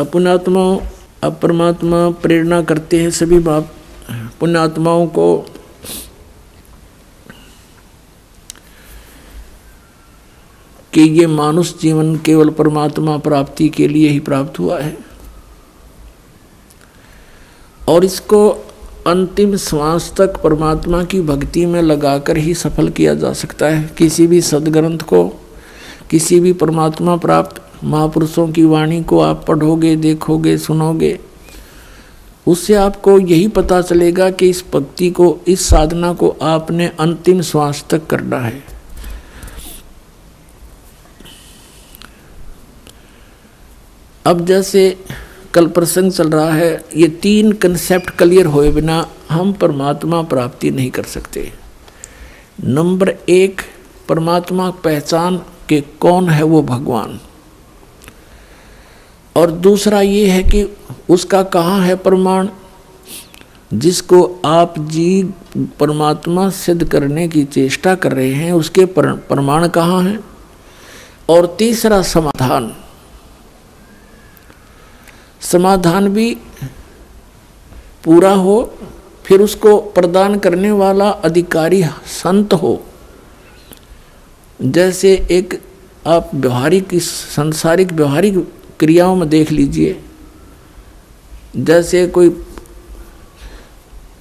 पुण्यात्माओं, अब परमात्मा प्रेरणा करते हैं सभी बाप पुण्यात्माओं को कि ये मानुष जीवन केवल परमात्मा प्राप्ति के लिए ही प्राप्त हुआ है और इसको अंतिम श्वास तक परमात्मा की भक्ति में लगाकर ही सफल किया जा सकता है। किसी भी सद्ग्रंथ को, किसी भी परमात्मा प्राप्त महापुरुषों की वाणी को आप पढ़ोगे, देखोगे, सुनोगे, उससे आपको यही पता चलेगा कि इस भक्ति को, इस साधना को आपने अंतिम श्वास तक करना है। अब जैसे कल प्रसंग चल रहा है, ये 3 कंसेप्ट क्लियर होए बिना हम परमात्मा प्राप्ति नहीं कर सकते। नंबर 1, परमात्मा पहचान के कौन है वो भगवान, और दूसरा ये है कि उसका कहाँ है प्रमाण जिसको आप जी परमात्मा सिद्ध करने की चेष्टा कर रहे हैं, उसके प्रमाण कहाँ हैं। और तीसरा समाधान, समाधान भी पूरा हो, फिर उसको प्रदान करने वाला अधिकारी संत हो। जैसे एक आप व्यवहारिक, सांसारिक व्यवहारिक क्रियाओं में देख लीजिए, जैसे कोई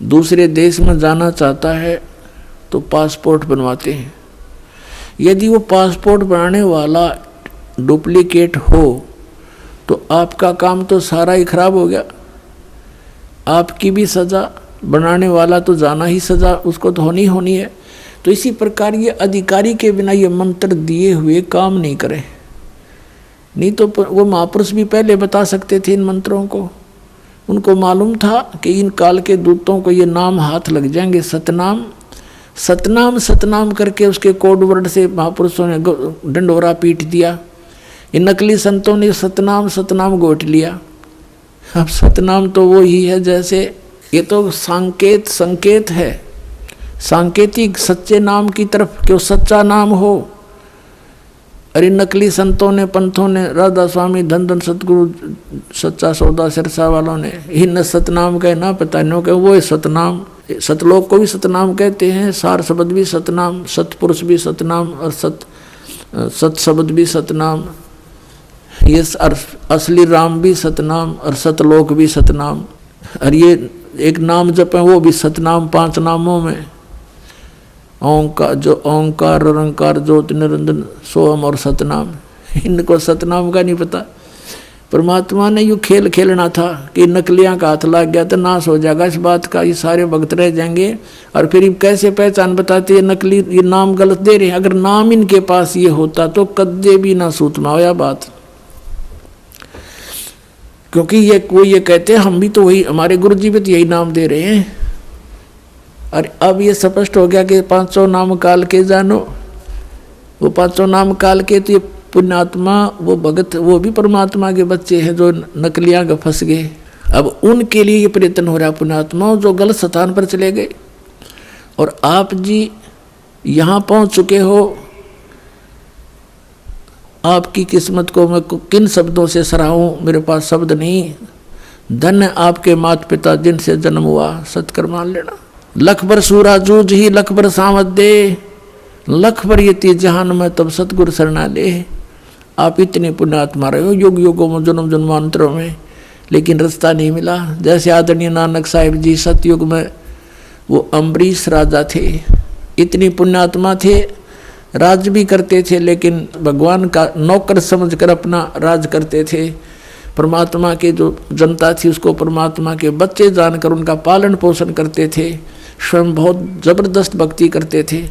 दूसरे देश में जाना चाहता है तो पासपोर्ट बनवाते हैं। यदि वो पासपोर्ट बनाने वाला डुप्लीकेट हो तो आपका काम तो सारा ही खराब हो गया, आपकी भी सज़ा, बनाने वाला तो जाना ही सज़ा उसको तो होनी है। तो इसी प्रकार ये अधिकारी के बिना ये मंत्र दिए हुए काम नहीं करें। नहीं तो वो महापुरुष भी पहले बता सकते थे इन मंत्रों को, उनको मालूम था कि इन काल के दूतों को ये नाम हाथ लग जाएंगे। सतनाम सतनाम सतनाम करके उसके कोड वर्ड से महापुरुषों ने डंडोरा पीट दिया। ये नकली संतों ने सतनाम सतनाम गोट लिया। अब सतनाम तो वो ही है, जैसे ये तो संकेत है, सांकेतिक सच्चे नाम की तरफ कि वो सच्चा नाम हो। अरे नकली संतों ने, पंथों ने, राधा स्वामी, धन धन सतगुरु, सच्चा सौदा सिरसा वालों ने इन सतनाम कहे ना पता नो कहे, वो है सतनाम। सतलोक को भी सतनाम कहते हैं, सार शब्द भी सतनाम, सतपुरुष भी सतनाम और सत शब्द भी सतनाम, ये असली राम भी सतनाम और सतलोक भी सतनाम। और ये एक नाम जप है वो भी सतनाम, 5 नामों में ओंकार, जो ओंकार निरंकार ज्योति निरंजन सोहम और सतनाम, इनको सतनाम का नहीं पता। परमात्मा ने यूँ खेल खेलना था कि नकलियाँ का हाथ लग गया तो नाश हो जाएगा इस बात का, ये सारे भक्त रह जाएंगे। और फिर कैसे पहचान बताते ये नकली, ये नाम गलत दे रहे हैं। अगर नाम इनके पास ये होता तो कद्दे भी ना सूतमा होया बात, क्योंकि ये कहते हैं हम भी तो वही, हमारे गुरु जी भी तो यही नाम दे रहे हैं। और अब ये स्पष्ट हो गया कि 500 नाम काल के जानो, वो 500 नाम काल के, तो ये पुण्यात्मा, वो भगत, वो भी परमात्मा के बच्चे हैं जो नकलियाँ का फंस गए। अब उनके लिए ये प्रयत्न हो रहा है पुण्यात्माओं जो गलत स्थान पर चले गए। और आप जी यहाँ पहुँच चुके हो, आपकी किस्मत को मैं किन शब्दों से सराहूं, मेरे पास शब्द नहीं। धन्य आपके माता पिता जिनसे जन्म हुआ, सत्कर मान लेना। लख बर सूरा जूझ ही लख बर सावत दे, लख बर यति जहान में तब सतगुरु शरणा ले। आप इतने पुण्यात्मा रहे हो युग युगों में, जन्म जन्मांतरों में, लेकिन रास्ता नहीं मिला। जैसे आदरणीय नानक साहिब जी सतयुग में वो अम्बरीश राजा थे, इतनी पुण्यात्मा थे, राज भी करते थे, लेकिन भगवान का नौकर समझकर अपना राज करते थे। परमात्मा के जो जनता थी उसको परमात्मा के बच्चे जानकर उनका पालन पोषण करते थे। स्वयं बहुत जबरदस्त भक्ति करते थे,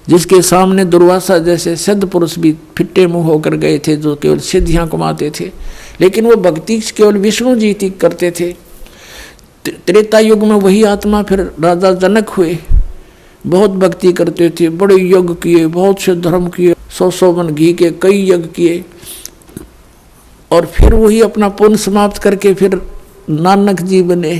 जिसके सामने दुर्वासा जैसे सिद्ध पुरुष भी फिट्टे मुंह होकर गए थे, जो केवल सिद्धियां कमाते थे। लेकिन वो भक्ति केवल विष्णु जी की करते थे। त्रेता युग में वही आत्मा फिर राजा जनक हुए, बहुत भक्ति करते थे, बड़े यज्ञ किए, बहुत से धर्म किए, 100 मन घी के कई यज्ञ किए। और फिर वही अपना पुण्य समाप्त करके फिर नानक जी बने।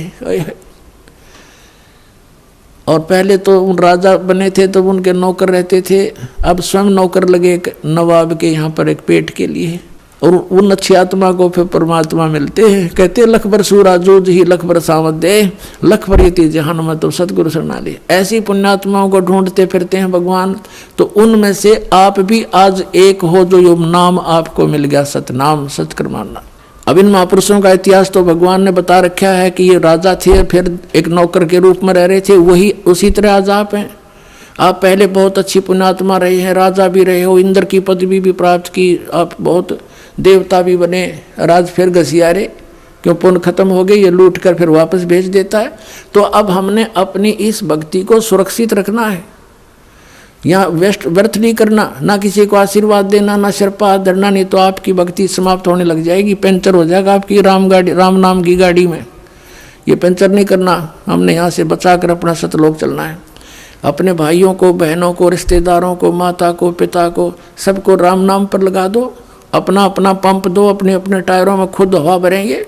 और पहले तो उन राजा बने थे तो उनके नौकर रहते थे, अब स्वयं नौकर लगे नवाब के यहाँ पर एक पेट के लिए। और उन अच्छी आत्मा को फिर परमात्मा मिलते हैं। कहते लख बर सूरा जूझ ही लख बर सावत दे, लख बर यति जहान में तो सतगुरु शरणाली। ऐसी पुण्यात्माओं को ढूंढते फिरते हैं भगवान। तो उनमें से आप भी आज एक हो जो यो नाम आपको मिल गया, सतनाम, सत्कर्माना। अब इन महापुरुषों का इतिहास तो भगवान ने बता रखा है कि ये राजा थे, फिर एक नौकर के रूप में रह रहे थे, वही उसी तरह आज आप हैं। आप पहले बहुत अच्छी पुण्यात्मा रहे हैं, राजा भी रहे हो, इंद्र की पदवी भी प्राप्त की, आप बहुत देवता भी बने, राज फिर घसियारे, क्यों पुण्य खत्म हो गए, ये लूट कर फिर वापस भेज देता है। तो अब हमने अपनी इस भक्ति को सुरक्षित रखना है, यहाँ व्यर्थ नहीं करना, ना किसी को आशीर्वाद देना, ना सिर पर हाथ धरना, नहीं तो आपकी भक्ति समाप्त होने लग जाएगी, पंचर हो जाएगा आपकी राम नाम की गाड़ी में। ये पंचर नहीं करना, हमने यहाँ से बचा कर अपना सतलोक चलना है। अपने भाइयों को, बहनों को, रिश्तेदारों को, माता को, पिता को, सबको राम नाम पर लगा दो, अपना अपना पंप दो, अपने अपने टायरों में खुद हवा भरेंगे।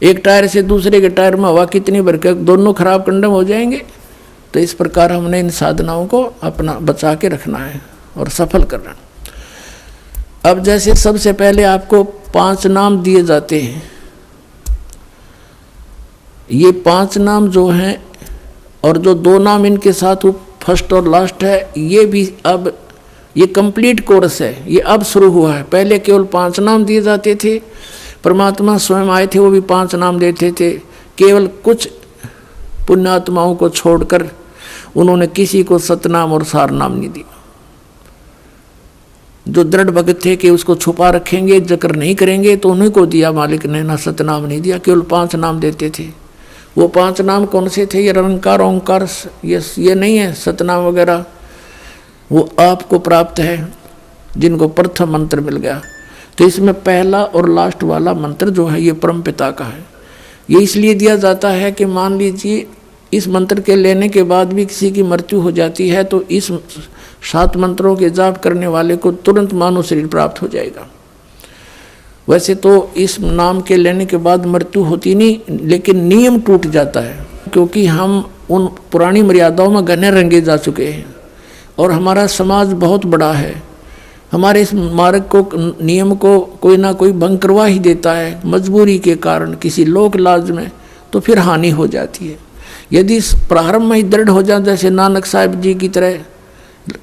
एक टायर से दूसरे के टायर में हवा कितनी भर के दोनों खराब कंडम हो जाएंगे। तो इस प्रकार हमने इन साधनाओं को अपना बचा के रखना है और सफल करना। अब जैसे सबसे पहले आपको 5 नाम दिए जाते हैं, ये 5 नाम जो हैं और जो 2 नाम इनके साथ वो फर्स्ट और लास्ट है, ये भी अब ये कंप्लीट कोर्स है, ये अब शुरू हुआ है। पहले केवल 5 नाम दिए जाते थे, परमात्मा स्वयं आए थे, वो भी 5 नाम देते थे। केवल कुछ पुण्यात्माओं को छोड़कर उन्होंने किसी को सतनाम और सार नाम नहीं दिया। जो दृढ़ भगत थे कि उसको छुपा रखेंगे, जिक्र नहीं करेंगे, तो उन्हीं को दिया मालिक ने, ना सतनाम नहीं दिया, केवल 5 नाम देते थे। वो 5 नाम कौन से थे? ये निरंकार, ओंकार, ये नहीं है सतनाम वगैरह, वो आपको प्राप्त है जिनको प्रथम मंत्र मिल गया। तो इसमें पहला और लास्ट वाला मंत्र जो है ये परम पिता का है। ये इसलिए दिया जाता है कि मान लीजिए इस मंत्र के लेने के बाद भी किसी की मृत्यु हो जाती है तो इस 7 मंत्रों के जाप करने वाले को तुरंत मानव शरीर प्राप्त हो जाएगा। वैसे तो इस नाम के लेने के बाद मृत्यु होती नहीं, लेकिन नियम टूट जाता है, क्योंकि हम उन पुरानी मर्यादाओं में घने रंगे जा चुके हैं और हमारा समाज बहुत बड़ा है। हमारे इस मार्ग को, नियम को कोई ना कोई भंग करवा ही देता है मजबूरी के कारण, किसी लोक लाज में, तो फिर हानि हो जाती है। यदि प्रारंभ में ही दृढ़ हो जाए, जैसे नानक साहिब जी की तरह,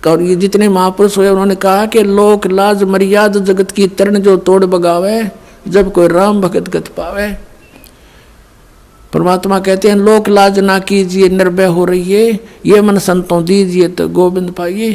और ये जितने महापुरुष हुए उन्होंने कहा कि लोक लाज मर्याद जगत की तरण जो तोड़ बगावे, जब कोई राम भगत गत पावे। परमात्मा कहते हैं लोक लाज ना कीजिए, निर्भय हो रहिए, ये मन संतों दीजिए तो गोविंद पाइए।